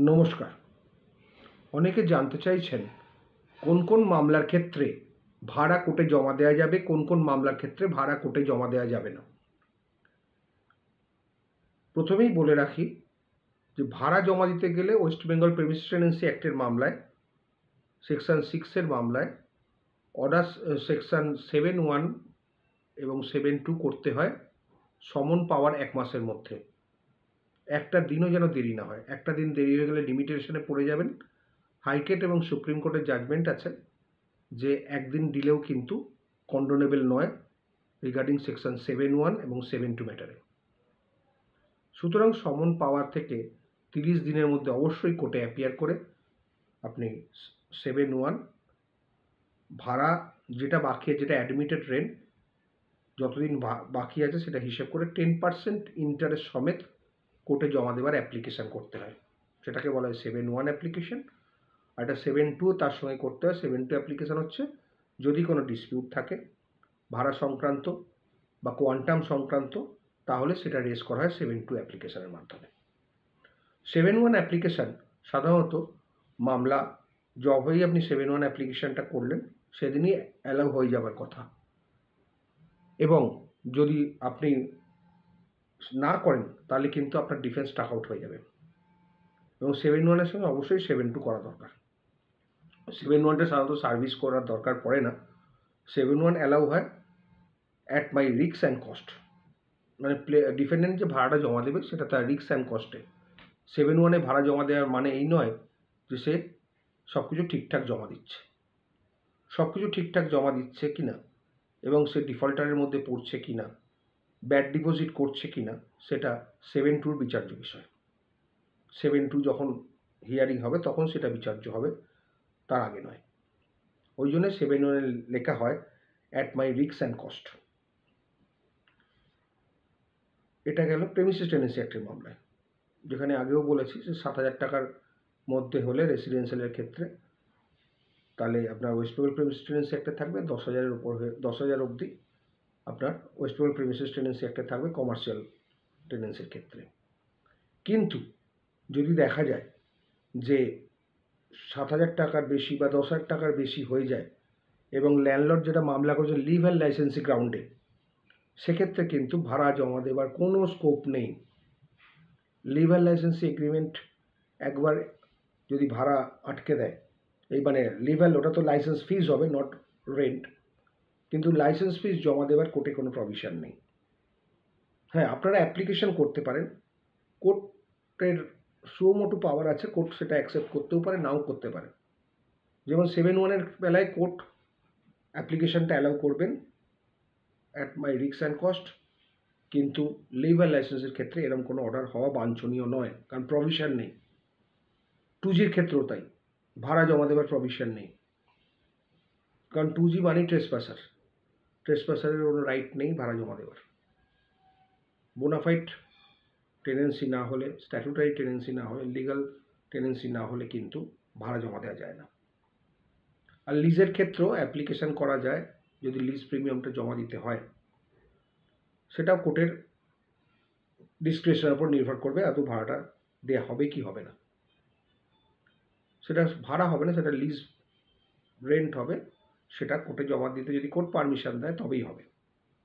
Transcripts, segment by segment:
নমস্কার। অনেকে জানতে চাইছেন কোন কোন মামলার ক্ষেত্রে ভাড়া কোর্টে জমা দেওয়া যাবে, কোন কোন মামলার ক্ষেত্রে ভাড়া কোর্টে জমা দেওয়া যাবে না। প্রথমেই বলে রাখি যে ভাড়া জমা দিতে গেলে ওয়েস্ট বেঙ্গল প্রেমিসেস টেনেন্সি অ্যাক্টের মামলায় সেকশন 6 মামলায় অর্ডার সেকশন 7(1) এবং 7(2) করতে হয় সমন পাওয়ার 1 মাসের মধ্যে। একটা দিনও যেন দেরি না হয়। একটা দিন দেরি হয়ে গেলে লিমিটেশনে পড়ে যাবেন। হাইকোর্ট এবং সুপ্রিম কোর্টের জাজমেন্ট আছে যে একদিন দিলেও কিন্তু কন্ডোনেবল নয় রিগার্ডিং সেকশন 7(1) এবং 7(2) ম্যাটারে। সুতরাং সমন পাওয়ার থেকে 30 দিনের মধ্যে অবশ্যই কোর্টে অ্যাপিয়ার করে আপনি 7(1) ভাড়া যেটা বাকি আছে, যেটা অ্যাডমিটেড রেন্ট যতদিন বাকি আছে সেটা হিসেব করে 10% ইন্টারেস্ট সমেত কোর্টে জমা দেওয়ার অ্যাপ্লিকেশান করতে হয়। সেটাকে বলা হয় 7(1) অ্যাপ্লিকেশন। আর একটা 7(2) তার সঙ্গে করতে হয়। 7(2) অ্যাপ্লিকেশান হচ্ছে যদি কোনো ডিসপিউট থাকে ভাড়া সংক্রান্ত বা কোয়ান্টাম সংক্রান্ত, তাহলে সেটা রেজ করা হয় 7(2) অ্যাপ্লিকেশানের মাধ্যমে। 7(1) অ্যাপ্লিকেশান সাধারণত মামলা যবেই আপনি 7(1) অ্যাপ্লিকেশানটা করলেন সেদিনই অ্যালাউ হয়ে যাবার কথা, এবং যদি আপনি না করেন তাহলে কিন্তু আপনার ডিফেন্স টাক আউট হয়ে যাবে। এবং 7(1) সঙ্গে অবশ্যই 7(2) করা দরকার। 7(1)টা সাধারণত সার্ভিস করার দরকার পড়ে না। 7(1) অ্যালাউ হয় at my risk and cost, মানে ডিফেন্ডেন্ট যে ভাড়াটা জমা দেবে সেটা তার রিস্ক অ্যান্ড কস্টে। 7(1) ভাড়া জমা দেওয়ার মানে এই নয় যে সে সব কিছু ঠিকঠাক জমা দিচ্ছে। সব কিছু ঠিকঠাক জমা দিচ্ছে কি না এবং সে ডিফল্টারের মধ্যে পড়ছে কি না, ব্যাড ডিপোজিট করছে কি না, সেটা 7(2)র বিচার্য বিষয়। 7(2) যখন হিয়ারিং হবে তখন সেটা বিচার্য হবে, তার আগে নয়। ওই জন্য 7(1) লেখা হয় at my risk and cost. এটা গেল প্রেমিসেস টেনেন্সি অ্যাক্টের মামলায়, যেখানে আগেও বলেছি যে 7,000 টাকার মধ্যে হলে রেসিডেন্সিয়ালের ক্ষেত্রে তাহলে আপনার ওয়েস্ট বেঙ্গল প্রেমিসেস টেনেন্সি অ্যাক্টে থাকবে 10,000-এর উপর হয়ে 10,000 অবধি আপনার ওয়েস্ট বেঙ্গল প্রেমিসেস টেনেন্সি অ্যাক্টে থাকবে কমার্শিয়াল টেনেন্সির ক্ষেত্রে। কিন্তু যদি দেখা যায় যে 7,000 টাকার বেশি বা 10,000 টাকার বেশি হয়ে যায় এবং ল্যান্ডলর্ড যেটা মামলা করেছে লিভ অ্যান্ড লাইসেন্সি গ্রাউন্ডে, সেক্ষেত্রে কিন্তু ভাড়া জমা দেওয়ার কোনো স্কোপ নেই। লিভ অ্যান্ড লাইসেন্সি এগ্রিমেন্ট একবার যদি ভাড়া আটকে দেয়, এই মানে লিভ অ্যান্ড, ওটা তো লাইসেন্স ফিজ হবে, নট রেন্ট, কিন্তু লাইসেন্স ফিজ জমা দেওয়ার কোর্টে কোনো প্রভিশন নেই। হ্যাঁ, আপনারা অ্যাপ্লিকেশন করতে পারেন, কোর্টের সুমোটো পাওয়ার আছে, কোর্ট সেটা অ্যাকসেপ্ট করতেও পারে, নাও করতে পারে। যেমন 7(1)-এর বেলায় কোর্ট অ্যাপ্লিকেশনটা অ্যালাউ করবেন at my risk and cost, কিন্তু লিভ অ্যান্ড লাইসেন্সের ক্ষেত্রে এরকম কোনো অর্ডার হওয়া বাঞ্ছনীয় নয়, কারণ প্রভিশন নেই। 2Gর ক্ষেত্রেও তাই, ভাড়া জমা দেওয়ার প্রভিশন নেই, কারণ 2G মানে ট্রেসপাসার, ট্রেসপাসারের কোনো রাইট নেই ভাড়া জমা দেওয়ার। বোনাফাইড টেনেন্সি না হলে, স্ট্যাটুটারি টেনেন্সি না হলে, লিগাল টেনেন্সি না হলে কিন্তু ভাড়া জমা দেওয়া যায় না। আর লিজের ক্ষেত্রেও অ্যাপ্লিকেশন করা যায়, যদি লিজ প্রিমিয়ামটা জমা দিতে হয়। সেটাও কোর্টের ডিসক্রিপশনের উপর নির্ভর করবে এত ভাড়াটা দেওয়া হবে কি হবে না। সেটা ভাড়া হবে না, সেটা লিজ রেন্ট হবে, সেটা কোর্টে জমা দিতে যদি কোর্ট পারমিশন দেয় তবেই হবে,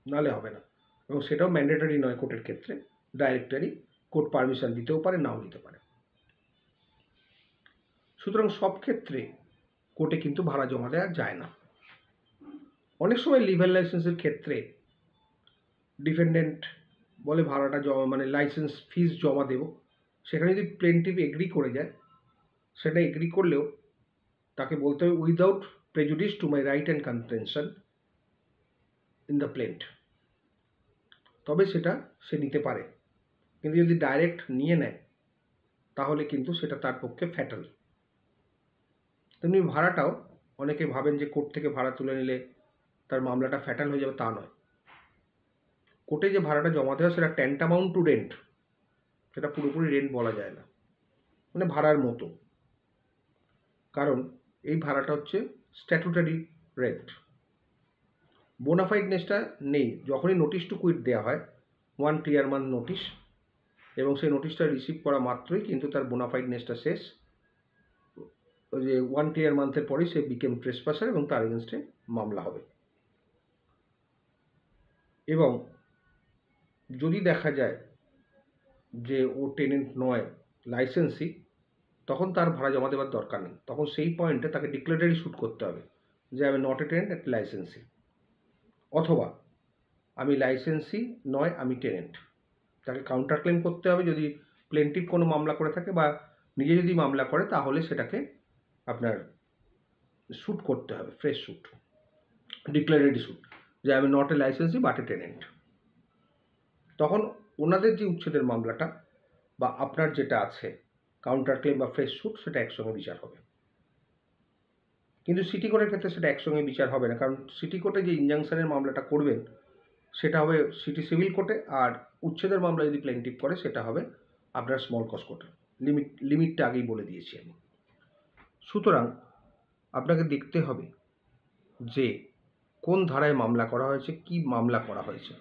নাহলে হবে না। এবং সেটাও ম্যান্ডেটরি নয় কোর্টের ক্ষেত্রে, ডাইরেক্টরি, কোর্ট পারমিশন দিতেও পারে নাও দিতে পারে। সুতরাং সব ক্ষেত্রে কোর্টে কিন্তু ভাড়া জমা দেওয়া যায় না। অনেক সময় লিভ অ্যান্ড লাইসেন্সের ক্ষেত্রে ডিফেন্ডেন্ট বলে ভাড়াটা জমা মানে লাইসেন্স ফিজ জমা দেব, সেখানে যদি প্লেনটিভ এগ্রি করে যায়, সেটা এগ্রি করলেও তাকে বলতে হবে without prejudice to my right and contention in the plant, তবে সেটা সে নিতে পারে। কিন্তু যদি ডাইরেক্ট নিয়ে নেয় তাহলে কিন্তু সেটা তার পক্ষে ফ্যাটাল। তেমনি ভাড়াটাও অনেকে ভাবেন যে কোর্ট থেকে ভাড়া তুলে নিলে তার মামলাটা ফ্যাটাল হয়ে যাবে, তা নয়। কোর্টে যে ভাড়াটা জমা দেওয়া সেটা ট্যান্টামাউন্ট টু রেন্ট, সেটা পুরোপুরি রেন্ট বলা যায় না, মানে ভাড়ার মতো, কারণ এই ভাড়াটা হচ্ছে স্ট্যাটুটারি রেন্ট। বোনাফাইডনেসটা নেই। যখনই নোটিশ টু কুইট দেওয়া হয়, 1 ক্লিয়ার মান্থ নোটিশ, এবং সেই নোটিশটা রিসিভ করা মাত্রই কিন্তু তার বোনাফাইডনেসটা শেষ। ওই যে 1 ক্লিয়ার মান্থের পরেই সে বিকেম ট্রেসপাসার এবং তার এগেনস্টে মামলা হবে। এবং যদি দেখা যায় যে ও টেনেন্ট নয়, লাইসেন্সি, তখন তার ভাড়া জমা দেওয়ার দরকার নেই। তখন সেই পয়েন্টে তাকে ডিক্লারেটরি স্যুট করতে হবে যে আমি নট এ টেনেন্ট, একটা লাইসেন্সি, অথবা আমি লাইসেন্সি নয়, আমি টেনেন্ট। তাকে কাউন্টার ক্লেম করতে হবে যদি প্লেন্টিভ কোনো মামলা করে থাকে, বা নিজে যদি মামলা করে তাহলে সেটাকে আপনার স্যুট করতে হবে, ফ্রেশ স্যুট, ডিক্লারেটরি স্যুট, যে আমি not a licensee but A tenant. তখন ওনাদের যে উচ্ছেদের মামলাটা বা আপনার যেটা আছে কাউন্টার ক্লেম বা ফ্রেশ স্যুট, সেটা একসঙ্গে বিচার হবে। কিন্তু সিটি কোর্টের ক্ষেত্রে সেটা একসঙ্গে বিচার হবে না, কারণ সিটি কোর্টে যে ইনজাংশনের মামলাটা করবেন সেটা হবে সিটি সিভিল কোর্টে, আর উচ্ছেদের মামলা যদি প্লেন্টিভ করে সেটা হবে আপনার স্মল কজ কোর্টে। লিমিটটা আগেই বলে দিয়েছি আমি। সুতরাং আপনাকে দেখতে হবে যে কোন ধারায় মামলা করা হয়েছে, কি মামলা করা হয়েছে।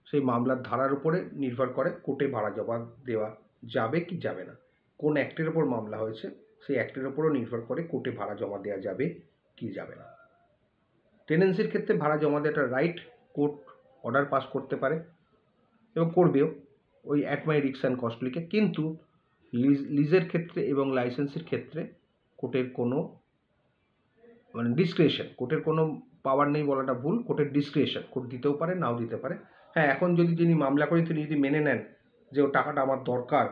সেই মামলার ধারার উপরে নির্ভর করে কোর্টে ভাড়া জমা দেওয়া যাবে কি যাবে না। কোন অ্যাক্টের ওপর মামলা হয়েছে সেই অ্যাক্টের ওপরও নির্ভর করে কোর্টে ভাড়া জমা দেওয়া যাবে কি যাবে না। টেনেন্সির ক্ষেত্রে ভাড়া জমা দেওয়াটা রাইট, কোর্ট অর্ডার পাস করতে পারে এবং করবেও ওই at my risk and cost লিখে। কিন্তু লিজের ক্ষেত্রে এবং লাইসেন্সের ক্ষেত্রে কোর্টের কোনো ডিসক্রিশন, কোর্টের কোনো পাওয়ার নেই বলাটা ভুল, কোর্টের ডিসক্রিশন, কোর্ট দিতেও পারে নাও দিতে পারে। হ্যাঁ, এখন যদি যিনি মামলা করেন তিনি যদি মেনে নেন যে ও টাকাটা আমার দরকার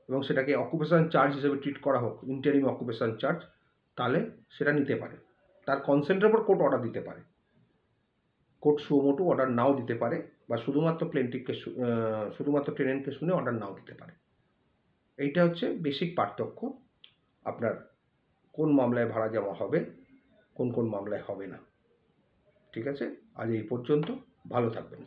এবং সেটাকে অকুপেশন চার্জ হিসেবে ট্রিট করা হোক, ইন্টারিম অকুপেশন চার্জ, তাহলে সেটা নিতে পারে। তার কনসেন্টের উপর কোর্ট অর্ডার দিতে পারে, কোর্ট সুমোটো অর্ডার নাও দিতে পারে, বা শুধুমাত্র প্লেন্টিভকে শুধুমাত্র টেনেন্টকে শুনে অর্ডার নাও দিতে পারে। এইটা হচ্ছে বেসিক পার্থক্য আপনার কোন মামলায় ভাড়া জমা হবে, কোন কোন মামলায় হবে না। ঠিক আছে, আজ এই পর্যন্ত। ভালো থাকবেন।